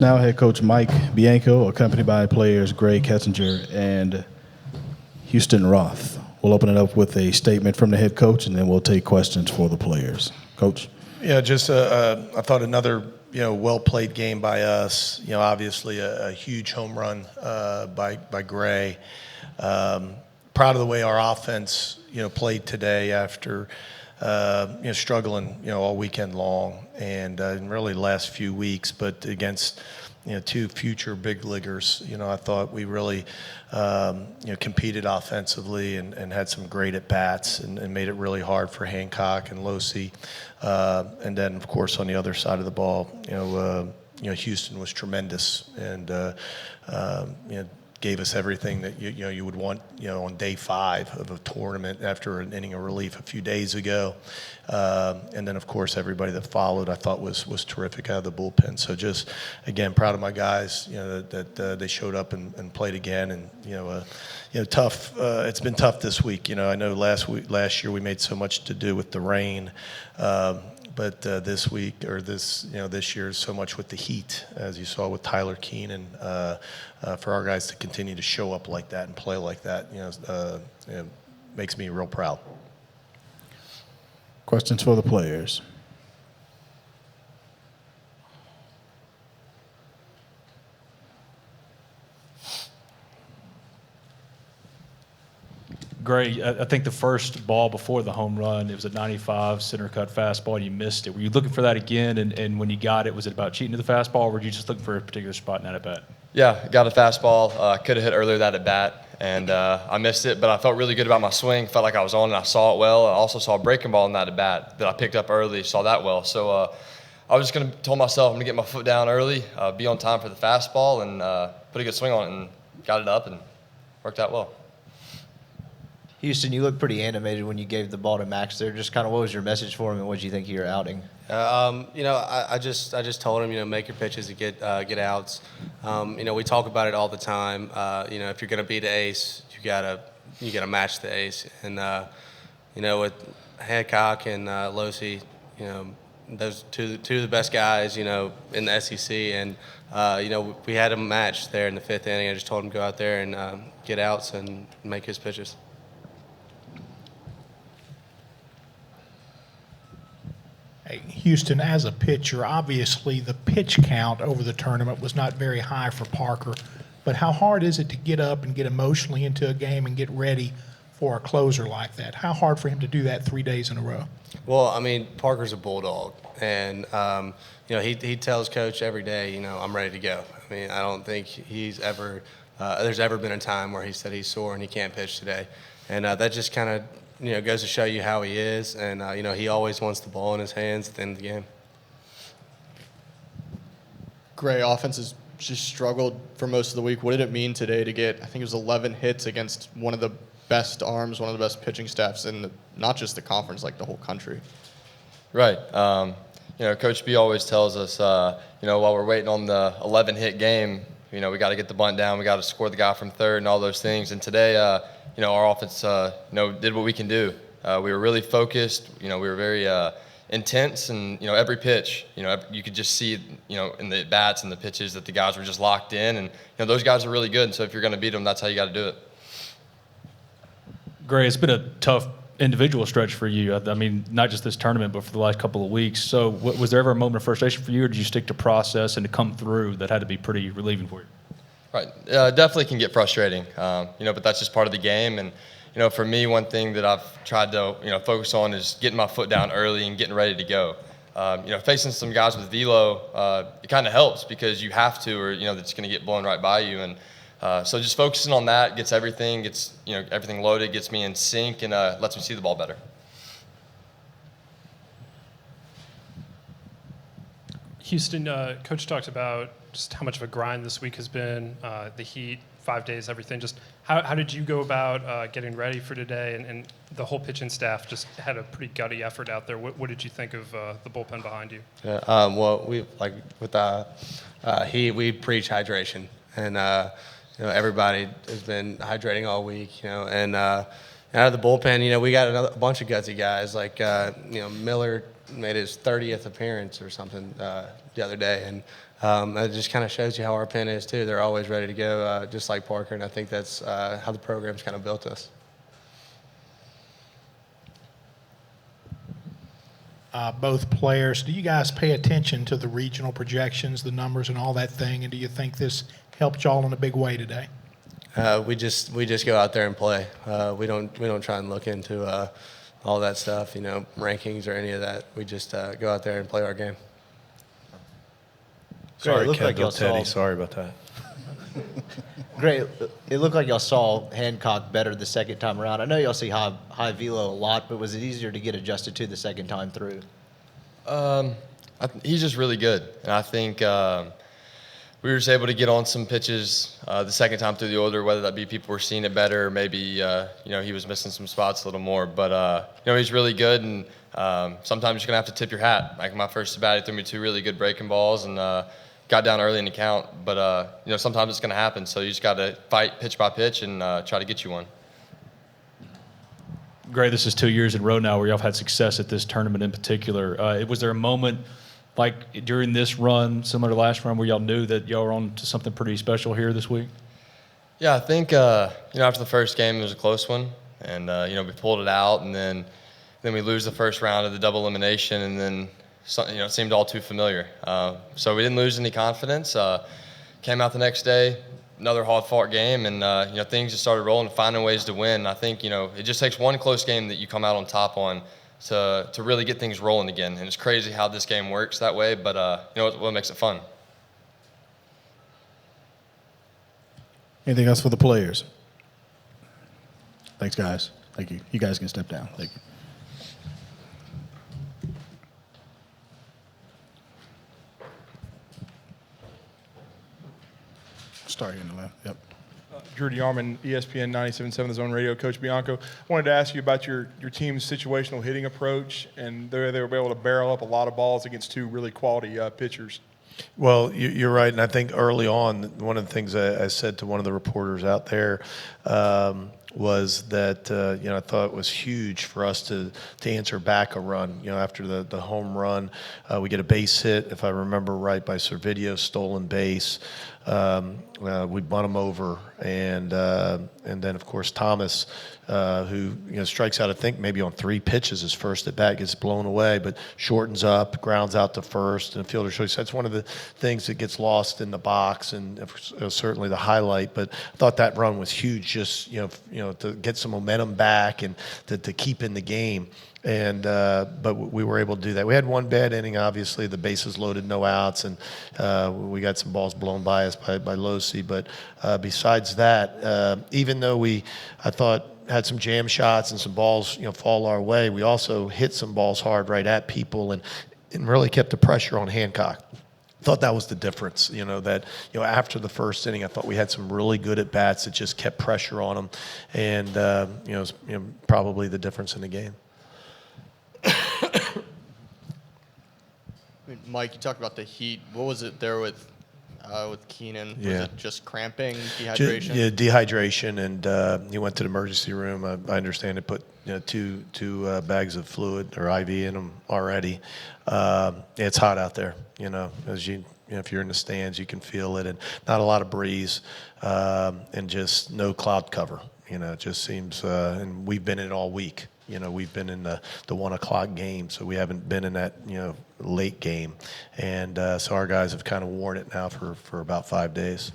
Now head coach Mike Bianco, accompanied by players Gray Kettinger and Houston Roth. We'll open it up with a statement from the head coach, and then we'll take questions for the players. Coach? Yeah, just I thought another well played game by us. Obviously a huge home run by Gray. Proud of the way our offense played today after struggling all weekend long and really the last few weeks, but against two future big leaguers. I thought we really competed offensively and had some great at bats and made it really hard for Hancock and Losi. And then of course on the other side of the ball, Houston was tremendous and gave us everything that you would want on day 5 of a tournament after an inning of relief a few days ago. And then of course everybody that followed I thought was terrific out of the bullpen. So just again proud of my guys that they showed up and played again. And tough. It's been tough this week. I know last year we made so much to do with the rain. But this week or this year, so much with the heat, as you saw with Tyler Keenan, for our guys to continue to show up like that and play like that, makes me real proud. Questions for the players? Gray, I think the first ball before the home run, it was a 95 center cut fastball, and you missed it. Were you looking for that again? And when you got it, was it about cheating to the fastball, or were you just looking for a particular spot in that at bat? Yeah, got a fastball. Could have hit earlier that at bat, and I missed it. But I felt really good about my swing. Felt like I was on, and I saw it well. I also saw a breaking ball in that at bat that I picked up early. Saw that well. So I was just told myself I'm gonna get my foot down early, be on time for the fastball, and put a good swing on it, and got it up, and worked out well. Houston, you look pretty animated when you gave the ball to Max there. Just kind of what was your message for him, and what did you think of your outing? I just told him, make your pitches and get outs. We talk about it all the time. If you're going to beat the ace, you gotta match the ace. And with Hancock and Losi, those two of the best guys, in the SEC, and we had them matched there in the 5th inning. I just told him to go out there and get outs and make his pitches. Houston, as a pitcher, obviously the pitch count over the tournament was not very high for Parker, but how hard is it to get up and get emotionally into a game and get ready for a closer like that? How hard for him to do that 3 days in a row? Well, Parker's a bulldog, and he tells Coach every day, I'm ready to go. I don't think he's ever there's ever been a time where he said he's sore and he can't pitch today, and that just kind of goes to show you how he is, and he always wants the ball in his hands at the end of the game. Gray, offense has just struggled for most of the week. What did it mean today to get, I think it was 11 hits against one of the best arms, one of the best pitching staffs in not just the conference, like the whole country? Right. Coach B always tells us, while we're waiting on the 11-hit game, we got to get the bunt down, we got to score the guy from third and all those things. And today, our offense, did what we can do. We were really focused. We were very intense, and every pitch, you could just see, in the bats and the pitches that the guys were just locked in, and those guys are really good. And so if you're going to beat them, that's how you got to do it. Gray, it's been a tough individual stretch for you. Not just this tournament, but for the last couple of weeks. So was there ever a moment of frustration for you, or did you stick to process and to come through that had to be pretty relieving for you? Right. Definitely can get frustrating, but that's just part of the game. And, for me, one thing that I've tried to, focus on is getting my foot down early and getting ready to go. Facing some guys with velo, it kind of helps because you have to, or, that's going to get blown right by you. And so just focusing on that gets everything loaded, gets me in sync, and lets me see the ball better. Houston, Coach talked about just how much of a grind this week has been, the heat, 5 days, everything. Just how did you go about getting ready for today? And the whole pitching staff just had a pretty gutty effort out there. What did you think of the bullpen behind you? Yeah, well, we with heat, we preach hydration, and everybody has been hydrating all week. And out of the bullpen, we got a bunch of gutsy guys like Miller. made his 30th appearance or something the other day, and it just kind of shows you how our pen is too. They're always ready to go, just like Parker, and I think that's how the program's kind of built us. Both players, do you guys pay attention to the regional projections, the numbers, and all that thing? And do you think this helped y'all in a big way today? We just go out there and play. We don't try and look into all that stuff, rankings or any of that. We just go out there and play our game. Sorry, Sorry, Kendall, Teddy. Sorry about that. Great. It looked like y'all saw Hancock better the second time around. I know y'all see high velo a lot, but was it easier to get adjusted to the second time through? He's just really good, and I think we were just able to get on some pitches the second time through the order, whether that be people were seeing it better, or maybe he was missing some spots a little more. But he's really good, and sometimes you're gonna have to tip your hat. Like my first at bat, he threw me 2 really good breaking balls, and got down early in the count. But sometimes it's gonna happen, so you just got to fight pitch by pitch and try to get you one. Gray, this is 2 years in a row now where y'all have had success at this tournament in particular. Was there a moment like during this run, similar to last run, where y'all knew that y'all were on to something pretty special here this week? Yeah, I think after the first game it was a close one, and we pulled it out, and then we lose the first round of the double elimination, and then it seemed all too familiar. So we didn't lose any confidence. Came out the next day, another hard-fought game, and things just started rolling, finding ways to win. I think it just takes one close game that you come out on top on to really get things rolling again. And it's crazy how this game works that way, but what makes it fun. Anything else for the players? Thanks, guys. Thank you. You guys can step down. Thank you. Start here in the left. Yep. Drew DeArmond, ESPN 97.7 The Zone Radio. Coach Bianco, I wanted to ask you about your team's situational hitting approach, and they were able to barrel up a lot of balls against 2 really quality pitchers. Well, you're right, and I think early on, one of the things I said to one of the reporters out there was that I thought it was huge for us to answer back a run. After the home run, we get a base hit, if I remember right, by Servideo, stolen base. We bunt him over, and then of course Thomas, who strikes out I think maybe on 3 pitches, his first at bat gets blown away, but shortens up, grounds out to first, and fielder choice. That's one of the things that gets lost in the box, and certainly the highlight. But I thought that run was huge, just to get some momentum back and to keep in the game. And but we were able to do that. We had one bad inning, obviously, the bases loaded, no outs, and we got some balls blown by us by Losi. But besides that, even though I thought had some jam shots and some balls fall our way, we also hit some balls hard right at people and really kept the pressure on Hancock. Thought that was the difference, that after the first inning, I thought we had some really good at bats that just kept pressure on them, and was, probably the difference in the game. Mike, you talked about the heat. What was it there with Keenan? Yeah. Was it just cramping, dehydration? Yeah, dehydration, and he went to the emergency room. I understand they put two bags of fluid or IV in him already. It's hot out there, as if you're in the stands, you can feel it, and not a lot of breeze, and just no cloud cover. It just seems, and we've been in it all week. We've been in the 1 o'clock game, so we haven't been in that, late game. And so our guys have kind of worn it now for about 5 days.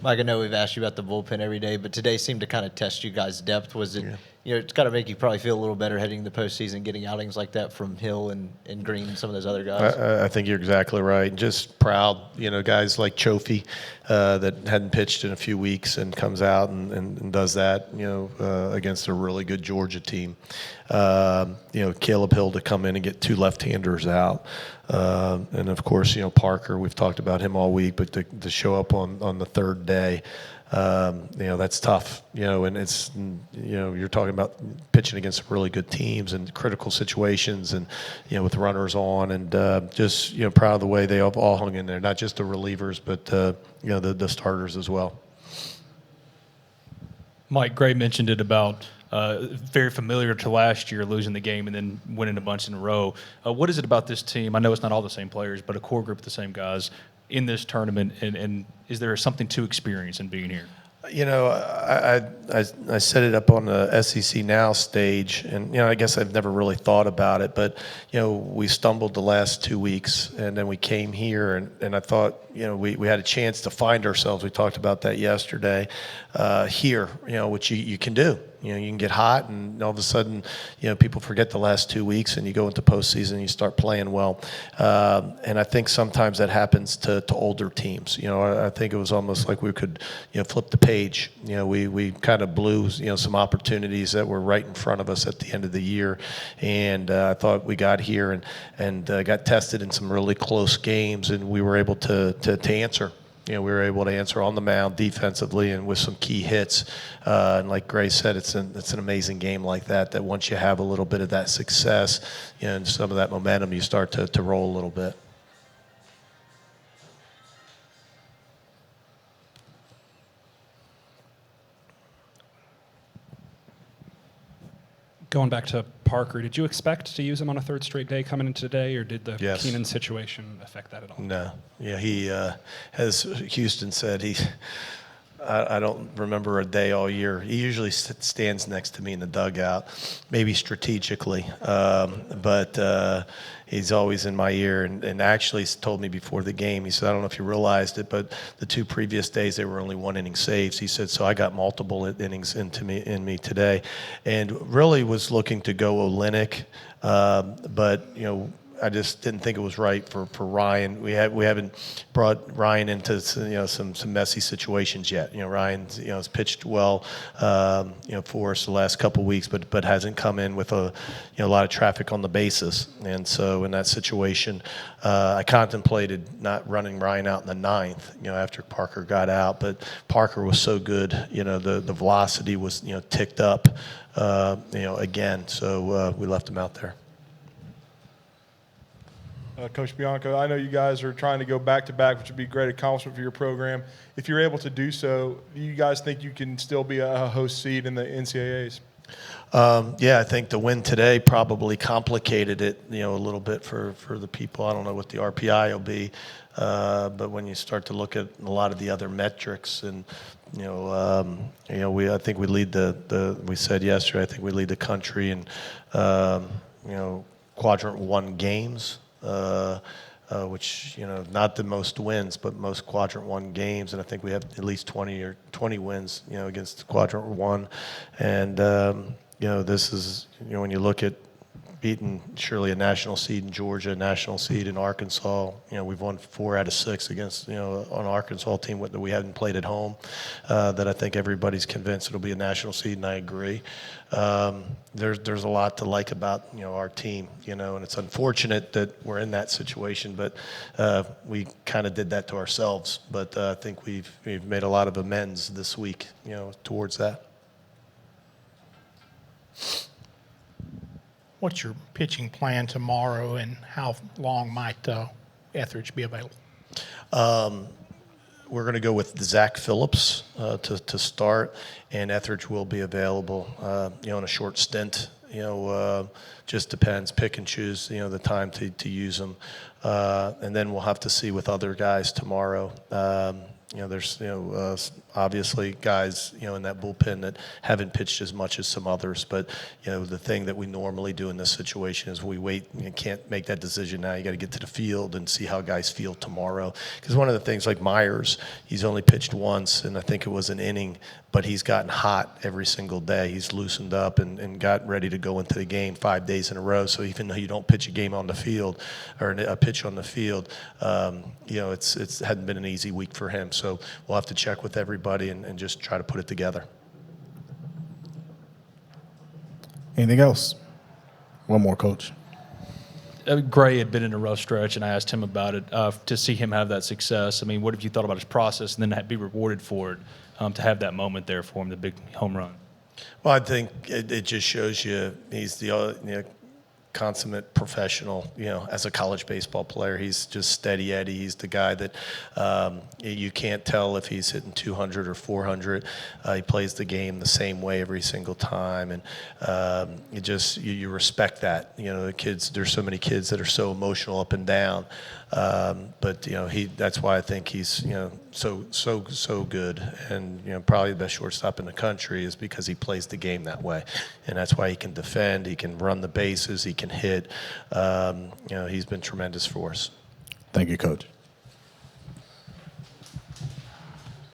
Mike, I know we've asked you about the bullpen every day, but today seemed to kind of test you guys' depth. Was it, it's got to make you probably feel a little better heading into the postseason, getting outings like that from Hill and Green and some of those other guys? I think you're exactly right. Just proud, guys like Chofie that hadn't pitched in a few weeks and comes out and does that, against a really good Georgia team. Caleb Hill to come in and get 2 left-handers out. And of course, Parker, we've talked about him all week, but to show up on the 3rd day, that's tough, and it's, you're talking about pitching against really good teams and critical situations and, with runners on, and just, proud of the way they all hung in there, not just the relievers, but, the starters as well. Mike, Gray mentioned it about very familiar to last year, losing the game and then winning a bunch in a row. What is it about this team? I know it's not all the same players, but a core group of the same guys in this tournament, and is there something to experience in being here? You know, I set it up on the SEC Now stage, and I guess I've never really thought about it, but we stumbled the last 2 weeks, and then we came here, and I thought we had a chance to find ourselves. We talked about that yesterday here, which you can do. You can get hot, and all of a sudden, people forget the last 2 weeks, and you go into postseason and you start playing well. And I think sometimes that happens to older teams. I think it was almost like we could, flip the page. We kind of blew, some opportunities that were right in front of us at the end of the year, and I thought we got here and got tested in some really close games, and we were able to answer. We were able to answer on the mound defensively and with some key hits. And like Gray said, it's an amazing game like that once you have a little bit of that success and some of that momentum, you start to roll a little bit. Going back to Parker, did you expect to use him on a third straight day coming into today, or did the Yes. Keenan situation affect that at all? No. Yeah, he, as Houston said, I don't remember a day all year. He usually stands next to me in the dugout, maybe strategically, but he's always in my ear, and actually told me before the game, he said, I don't know if you realized it, but the 2 previous days they were only 1-inning saves. He said, so I got multiple innings in me today, and really was looking to go Olynyk, but I just didn't think it was right for Ryan. We haven't brought Ryan into some messy situations yet. Ryan has pitched well for us the last couple weeks, but hasn't come in with a lot of traffic on the bases. And so in that situation, I contemplated not running Ryan out in the 9th. After Parker got out, but Parker was so good. The velocity was ticked up. Again, so we left him out there. Coach Bianco, I know you guys are trying to go back-to-back, which would be a great accomplishment for your program. If you're able to do so, do you guys think you can still be a host seed in the NCAAs? Yeah, I think the win today probably complicated it, a little bit for the people. I don't know what the RPI will be, but when you start to look at a lot of the other metrics, and I think we lead we said yesterday, I think we lead the country in quadrant 1 games. Which not the most wins, but most quadrant 1 games, and I think we have at least 20 wins, against quadrant 1, and this is when you look at beating surely a national seed in Georgia, a national seed in Arkansas. We've won 4 out of 6 against an Arkansas team that we haven't played at home. That I think everybody's convinced it'll be a national seed, and I agree. There's a lot to like about our team, and it's unfortunate that we're in that situation, but we kind of did that to ourselves. But I think we've made a lot of amends this week, towards that. What's your pitching plan tomorrow, and how long might Etheridge be available? We're going to go with Zach Phillips to start, and Etheridge will be available, in a short stint. Just depends, pick and choose, the time to use them, and then we'll have to see with other guys tomorrow. There's obviously guys in that bullpen that haven't pitched as much as some others, but the thing that we normally do in this situation is we wait. You can't make that decision now. You got to get to the field and see how guys feel tomorrow. Because one of the things, like Myers, he's only pitched once, and I think it was an inning, but he's gotten hot every single day. He's loosened up and got ready to go into the game 5 days in a row. So even though you don't pitch a game on the field or a pitch on the field, it hadn't been an easy week for him. So we'll have to check with everybody and just try to put it together. Anything else? One more, Coach. Gray had been in a rough stretch, and I asked him about it. To see him have that success, I mean, what have you thought about his process, and then be rewarded for it, to have that moment there for him, the big home run? Well, I think it just shows you he's the consummate professional. As a college baseball player, he's just steady Eddie. He's the guy that you can't tell if he's hitting 200 or 400. He plays the game the same way every single time, and you respect that. The kids. There's so many kids that are so emotional up and down, but that's why I think he's so good, and probably the best shortstop in the country is because he plays the game that way, and that's why he can defend, he can run the bases, he can hit. He's been tremendous for us. Thank you, Coach.